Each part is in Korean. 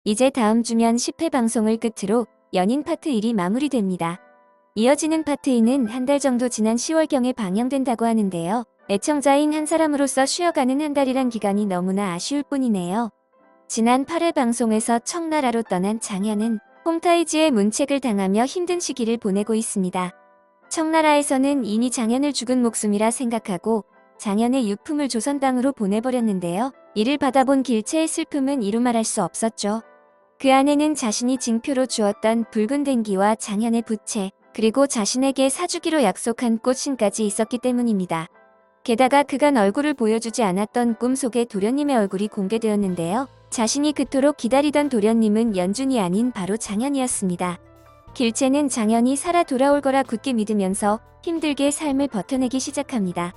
이제 다음 주면 10회 방송을 끝으로 연인 파트 1이 마무리됩니다. 이어지는 파트 2는 한 달 정도 지난 10월경에 방영된다고 하는데요. 애청자인 한 사람으로서 쉬어가는 한 달이란 기간이 너무나 아쉬울 뿐이네요. 지난 8회 방송에서 청나라로 떠난 장현은 홍타이지의 문책을 당하며 힘든 시기를 보내고 있습니다. 청나라에서는 이미 장현을 죽은 목숨이라 생각하고 장현의 유품을 조선 땅으로 보내버렸는데요. 이를 받아본 길체의 슬픔은 이루 말할 수 없었죠. 그 안에는 자신이 징표로 주었던 붉은 댕기와 장현의 부채, 그리고 자신에게 사주기로 약속한 꽃신까지 있었기 때문입니다. 게다가 그간 얼굴을 보여주지 않았던 꿈속의 도련님의 얼굴이 공개되었는데요. 자신이 그토록 기다리던 도련님은 연준이 아닌 바로 장현이었습니다. 길체는 장현이 살아 돌아올 거라 굳게 믿으면서 힘들게 삶을 버텨내기 시작합니다.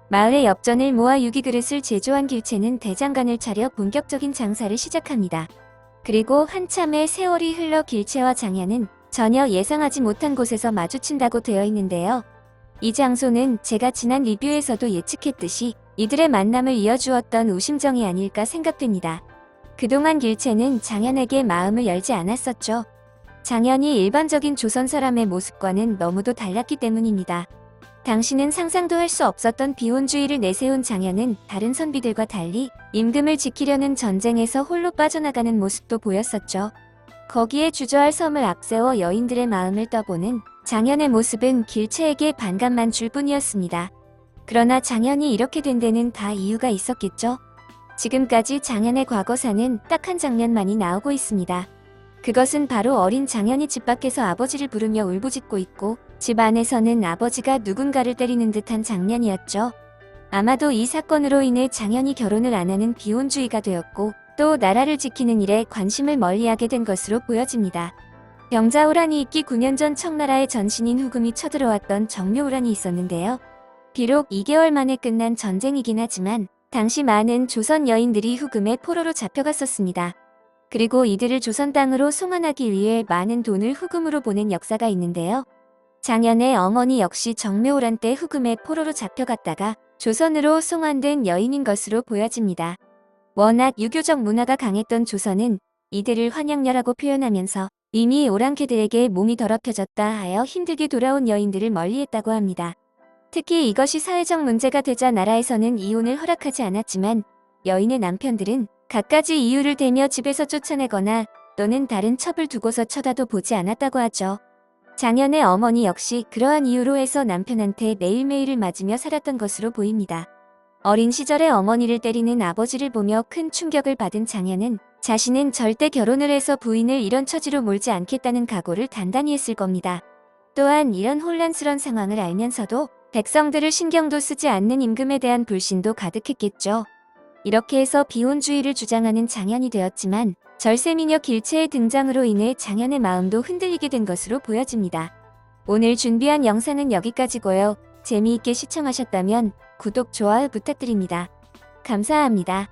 마을의 엽전을 모아 유기그릇을 제조한 길체는 대장간을 차려 본격적인 장사를 시작합니다. 그리고 한참의 세월이 흘러 길체와 장현은 전혀 예상하지 못한 곳에서 마주친다고 되어 있는데요. 이 장소는 제가 지난 리뷰에서도 예측했듯이 이들의 만남을 이어주었던 우심정이 아닐까 생각됩니다. 그동안 길체는 장현에게 마음을 열지 않았었죠. 장현이 일반적인 조선 사람의 모습과는 너무도 달랐기 때문입니다. 당시는 상상도 할 수 없었던 비혼주의를 내세운 장현은 다른 선비들과 달리 임금을 지키려는 전쟁에서 홀로 빠져나가는 모습도 보였었죠. 거기에 주저할 섬을 앞세워 여인들의 마음을 떠보는 장현의 모습은 길체에게 반감만 줄 뿐이었습니다. 그러나 장현이 이렇게 된 데는 다 이유가 있었겠죠. 지금까지 장현의 과거사는 딱 한 장면만이 나오고 있습니다. 그것은 바로 어린 장현이 집 밖에서 아버지를 부르며 울부짖고 있고 집 안에서는 아버지가 누군가를 때리는 듯한 장면이었죠. 아마도 이 사건으로 인해 장현이 결혼을 안 하는 비혼주의가 되었고 또 나라를 지키는 일에 관심을 멀리하게 된 것으로 보여집니다. 병자호란이 있기 9년 전 청나라의 전신인 후금이 쳐들어왔던 정묘호란이 있었는데요. 비록 2개월 만에 끝난 전쟁이긴 하지만 당시 많은 조선 여인들이 후금의 포로로 잡혀갔었습니다. 그리고 이들을 조선 땅으로 송환하기 위해 많은 돈을 후금으로 보낸 역사가 있는데요. 장현의 어머니 역시 정묘호란 때 후금의 포로로 잡혀갔다가 조선으로 송환된 여인인 것으로 보여집니다. 워낙 유교적 문화가 강했던 조선은 이들을 환양녀라고 표현하면서 이미 오랑캐들에게 몸이 더럽혀졌다 하여 힘들게 돌아온 여인들을 멀리했다고 합니다. 특히 이것이 사회적 문제가 되자 나라에서는 이혼을 허락하지 않았지만 여인의 남편들은 갖가지 이유를 대며 집에서 쫓아내거나 또는 다른 첩을 두고서 쳐다도 보지 않았다고 하죠. 장현의 어머니 역시 그러한 이유로 해서 남편한테 매일매일을 맞으며 살았던 것으로 보입니다. 어린 시절에 어머니를 때리는 아버지를 보며 큰 충격을 받은 장현은 자신은 절대 결혼을 해서 부인을 이런 처지로 몰지 않겠다는 각오를 단단히 했을 겁니다. 또한 이런 혼란스런 상황을 알면서도 백성들을 신경도 쓰지 않는 임금에 대한 불신도 가득했겠죠. 이렇게 해서 비혼주의를 주장하는 장현이 되었지만 절세미녀 길체의 등장으로 인해 장현의 마음도 흔들리게 된 것으로 보여집니다. 오늘 준비한 영상은 여기까지고요. 재미있게 시청하셨다면 구독, 좋아요 부탁드립니다. 감사합니다.